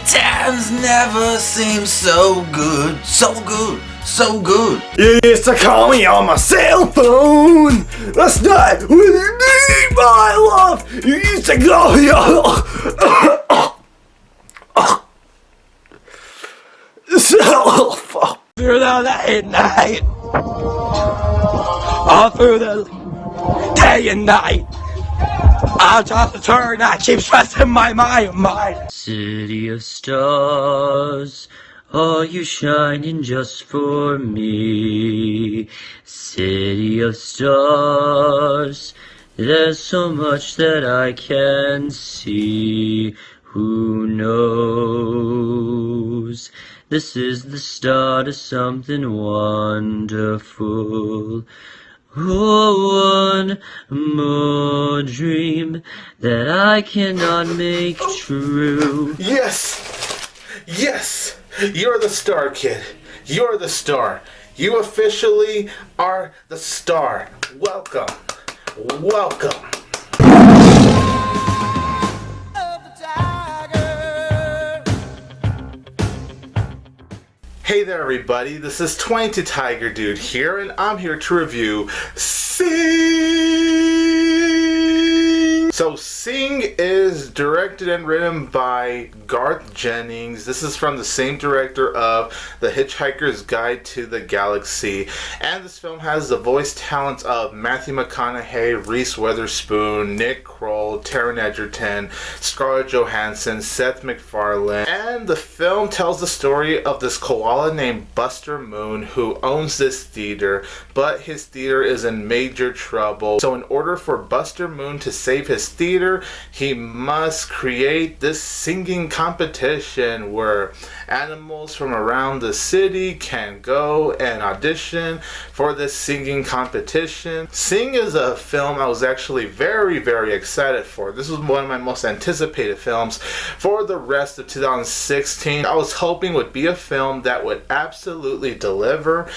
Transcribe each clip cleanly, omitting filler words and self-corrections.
times never seem so good, so good, so good. You used to call me on my cell phone. That's not when you need my love. You used to call me on cell phone. Through the late night, all through the day and night, I'll just turn. I keep stressing my mind. City of stars, are you shining just for me? City of stars, there's so much that I can see. Who knows? This is the start of something wonderful. Oh, one more dream that I cannot make true. Yes! Yes! You're the star, kid. You're the star. You officially are the star. Welcome. Welcome. Hey there everybody, this is 22 Tiger Dude here, and I'm here to review Sing! So Sing is directed and written by Garth Jennings. This is from the same director of The Hitchhiker's Guide to the Galaxy. And this film has the voice talents of Matthew McConaughey, Reese Witherspoon, Nick Kroll, Taron Egerton, Scarlett Johansson, Seth MacFarlane. And the film tells the story of this koala named Buster Moon who owns this theater, but his theater is in major trouble. So in order for Buster Moon to save his theater, he must create this singing competition where animals from around the city can go and audition for this singing competition. Sing is a film I was actually very, very excited for. This was one of my most anticipated films for the rest of 2016. I was hoping it would be a film that would absolutely deliver,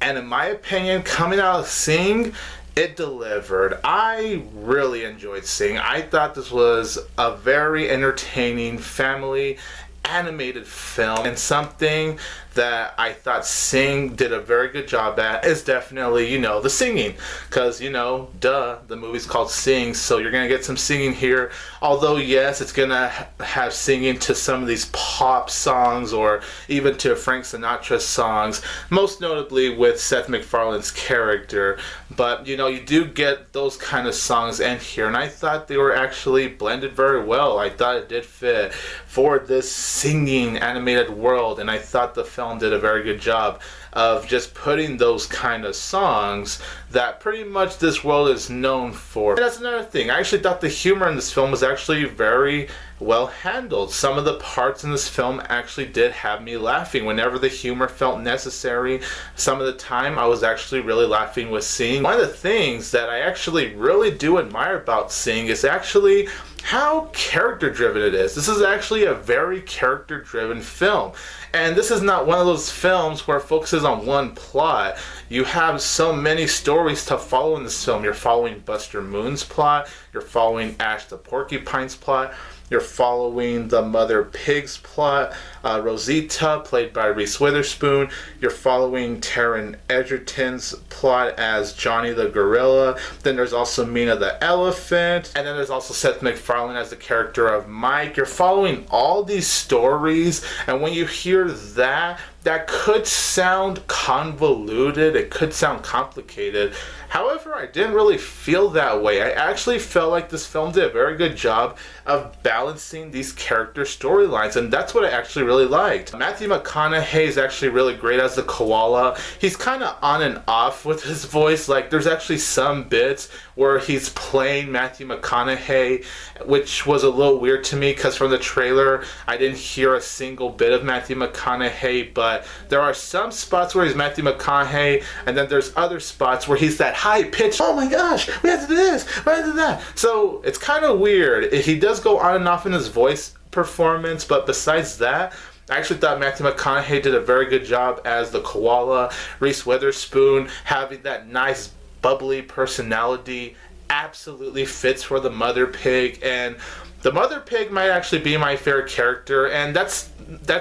and in my opinion, coming out of Sing, it delivered. I really enjoyed Sing. I thought this was a very entertaining family animated film, and something that I thought Sing did a very good job at is definitely, the singing. Because, duh, the movie's called Sing, so you're going to get some singing here. Although, yes, it's going to have singing to some of these pop songs or even to Frank Sinatra songs, most notably with Seth MacFarlane's character. But, you do get those kind of songs in here, and I thought they were actually blended very well. I thought it did fit for this singing animated world, and I thought the film did a very good job of just putting those kind of songs that pretty much this world is known for. And that's another thing. I actually thought the humor in this film was actually very well handled. Some of the parts in this film actually did have me laughing whenever the humor felt necessary. Some of the time I was actually really laughing with Sing. One of the things that I actually really do admire about Sing is actually how character driven it is. This is actually a very character driven film. And this is not one of those films where it focuses on one plot. You have so many stories to follow in this film. You're following Buster Moon's plot. You're following Ash the Porcupine's plot. You're following the Mother Pig's plot, Rosita, played by Reese Witherspoon. You're following Taron Egerton's plot as Johnny the Gorilla. Then there's also Mina the Elephant. And then there's also Seth MacFarlane as the character of Mike. You're following all these stories, and when you hear that could sound convoluted, it could sound complicated. However, I didn't really feel that way. I actually felt like this film did a very good job of balancing these character storylines, and that's what I actually really liked. Matthew McConaughey is actually really great as the koala. He's kind of on and off with his voice. Like, there's actually some bits where he's playing Matthew McConaughey, which was a little weird to me because from the trailer, I didn't hear a single bit of Matthew McConaughey, but there are some spots where he's Matthew McConaughey, and then there's other spots where he's that high pitch, oh my gosh, we have to do this, we have to do that. So it's kind of weird. He does go on and off in his voice performance, but besides that, I actually thought Matthew McConaughey did a very good job as the koala. Reese Witherspoon having that nice bubbly personality absolutely fits for the Mother Pig, and The Mother Pig might actually be my favorite character, and that's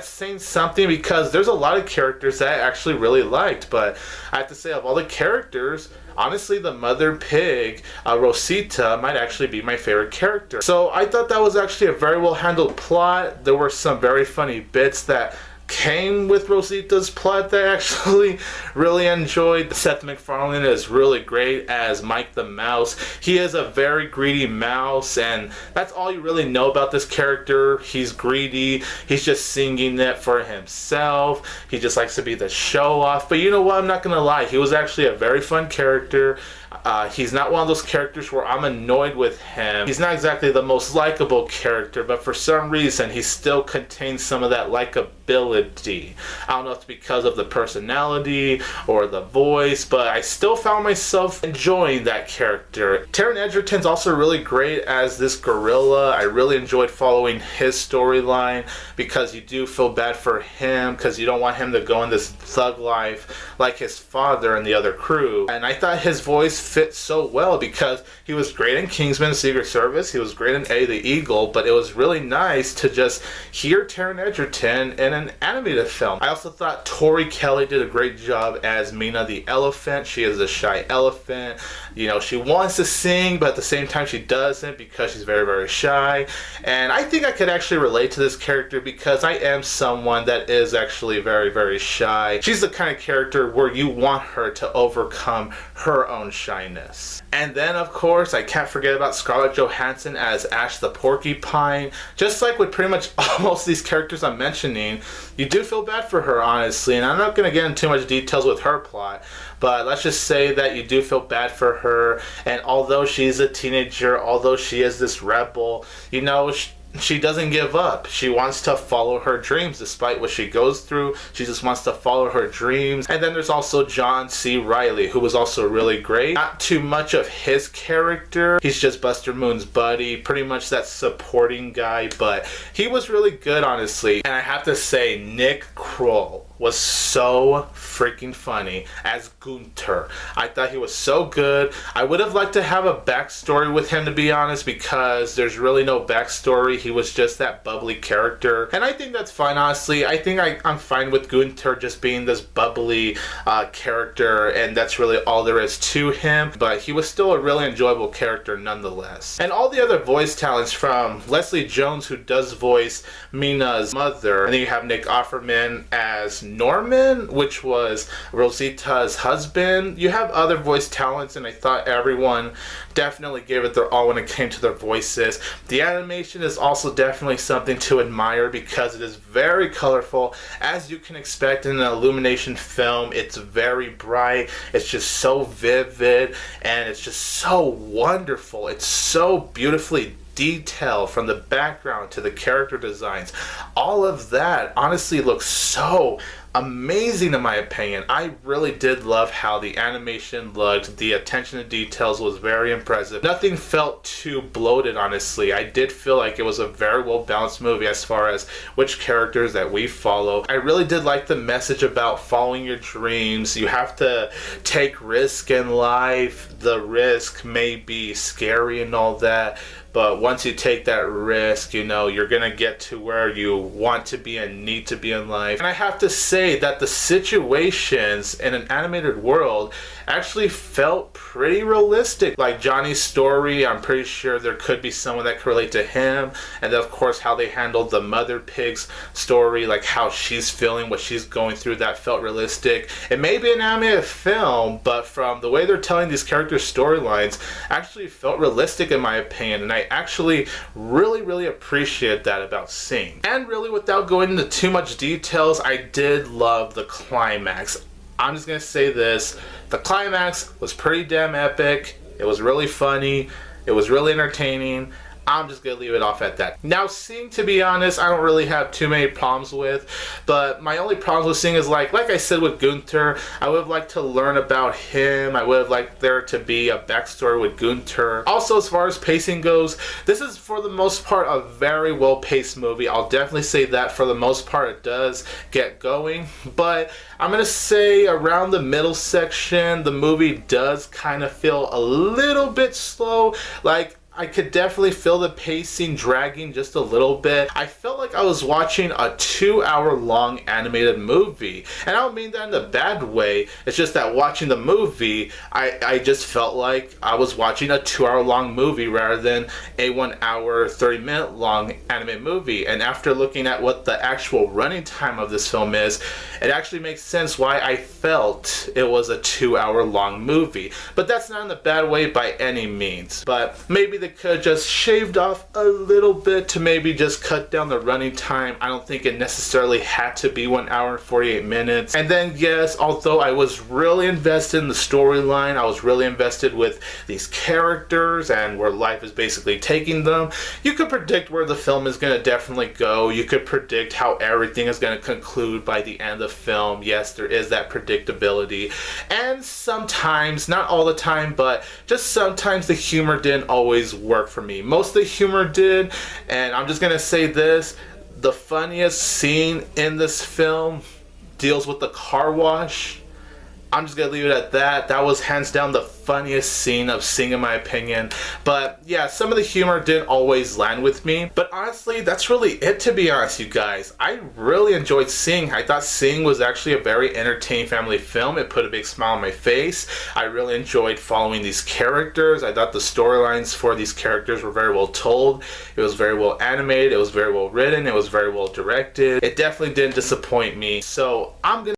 saying something because there's a lot of characters that I actually really liked, but I have to say, of all the characters, honestly, the Mother Pig, Rosita, might actually be my favorite character. So I thought that was actually a very well handled plot. There were some very funny bits that came with Rosita's plot that I actually really enjoyed. Seth MacFarlane is really great as Mike the Mouse. He is a very greedy mouse, and that's all you really know about this character. He's greedy. He's just singing it for himself. He just likes to be the show off. But you know what? I'm not gonna lie. He was actually a very fun character. He's not one of those characters where I'm annoyed with him. He's not exactly the most likable character, but for some reason he still contains some of that likability. I don't know if it's because of the personality or the voice, but I still found myself enjoying that character. Taron Egerton's also really great as this gorilla. I really enjoyed following his storyline because you do feel bad for him because you don't want him to go in this thug life like his father and the other crew. And I thought his voice fit so well because he was great in Kingsman Secret Service, he was great in Eddie the Eagle, but it was really nice to just hear Taron Egerton in an animated film. I also thought Tori Kelly did a great job as Mina the elephant. She is a shy elephant. You know, she wants to sing, but at the same time she doesn't because she's very, very shy. And I think I could actually relate to this character because I am someone that is actually very, very shy. She's the kind of character where you want her to overcome her own shyness. And then, of course, I can't forget about Scarlett Johansson as Ash the Porcupine. Just like with pretty much almost these characters I'm mentioning, you do feel bad for her, honestly. And I'm not going to get into too much details with her plot, but let's just say that you do feel bad for her. And although she's a teenager, although she is this rebel, you know, she doesn't give up. She wants to follow her dreams despite what she goes through. She just wants to follow her dreams. And then there's also John C. Reilly, who was also really great. Not too much of his character. He's just Buster Moon's buddy, pretty much that supporting guy, but he was really good, honestly. And I have to say, Nick Kroll was so freaking funny as Gunther. I thought he was so good. I would have liked to have a backstory with him, to be honest, because there's really no backstory. He was just that bubbly character. And I think that's fine, honestly. I think I'm fine with Gunther just being this bubbly character, and that's really all there is to him. But he was still a really enjoyable character nonetheless. And all the other voice talents, from Leslie Jones, who does voice Mina's mother, and then you have Nick Offerman as Norman, which was Rosita's husband. You have other voice talents, and I thought everyone definitely gave it their all when it came to their voices. The animation is also definitely something to admire because it is very colorful, as you can expect in an Illumination film. It's very bright, it's just so vivid, and it's just so wonderful. It's so beautifully detail from the background to the character designs. All of that honestly looks so amazing in my opinion. I really did love how the animation looked. The attention to details was very impressive. Nothing felt too bloated, honestly. I did feel like it was a very well balanced movie as far as which characters that we follow. I really did like the message about following your dreams. You have to take risk in life. The risk may be scary and all that, but once you take that risk, you know, you're gonna get to where you want to be and need to be in life. And I have to say that the situations in an animated world actually felt pretty realistic. Like Johnny's story, I'm pretty sure there could be someone that could relate to him. And then of course how they handled the Mother Pig's story, like how she's feeling, what she's going through, that felt realistic. It may be an animated film, but from the way they're telling these characters' storylines, actually felt realistic in my opinion. And I actually really appreciate that about Sing. And really, without going into too much details, I did love the climax. I'm just gonna say this, the climax was pretty damn epic. It was really funny, it was really entertaining. I'm just gonna leave it off at that. Now Sing, to be honest, I don't really have too many problems with, but my only problems with Sing is like I said with Gunther, I would have liked to learn about him. I would have liked there to be a backstory with Gunther. Also, as far as pacing goes, this is for the most part a very well paced movie. I'll definitely say that for the most part it does get going, but I'm gonna say around the middle section the movie does kind of feel a little bit slow. Like I could definitely feel the pacing dragging just a little bit. I felt like I was watching a 2-hour long animated movie. And I don't mean that in a bad way. It's just that watching the movie, I just felt like I was watching a 2-hour long movie rather than a 1 hour, 30-minute long animated movie. And after looking at what the actual running time of this film is, it actually makes sense why I felt it was a 2-hour long movie. But that's not in a bad way by any means. But maybe they could have just shaved off a little bit to maybe just cut down the running time. I don't think it necessarily had to be 1 hour and 48 minutes. And then yes, although I was really invested in the storyline, I was really invested with these characters and where life is basically taking them, you could predict where the film is going to definitely go. You could predict how everything is going to conclude by the end of the film. Yes, there is that predictability. And sometimes, not all the time, but just sometimes the humor didn't always work for me. Most of the humor did, and I'm just gonna say this, the funniest scene in this film deals with the car wash. I'm just gonna leave it at that. That was hands down the funniest scene of Sing in my opinion. But yeah, some of the humor didn't always land with me. But honestly, that's really it, to be honest, you guys. I really enjoyed Sing. I thought Sing was actually a very entertaining family film. It put a big smile on my face. I really enjoyed following these characters. I thought the storylines for these characters were very well told. It was very well animated. It was very well written. It was very well directed. It definitely didn't disappoint me. So I'm gonna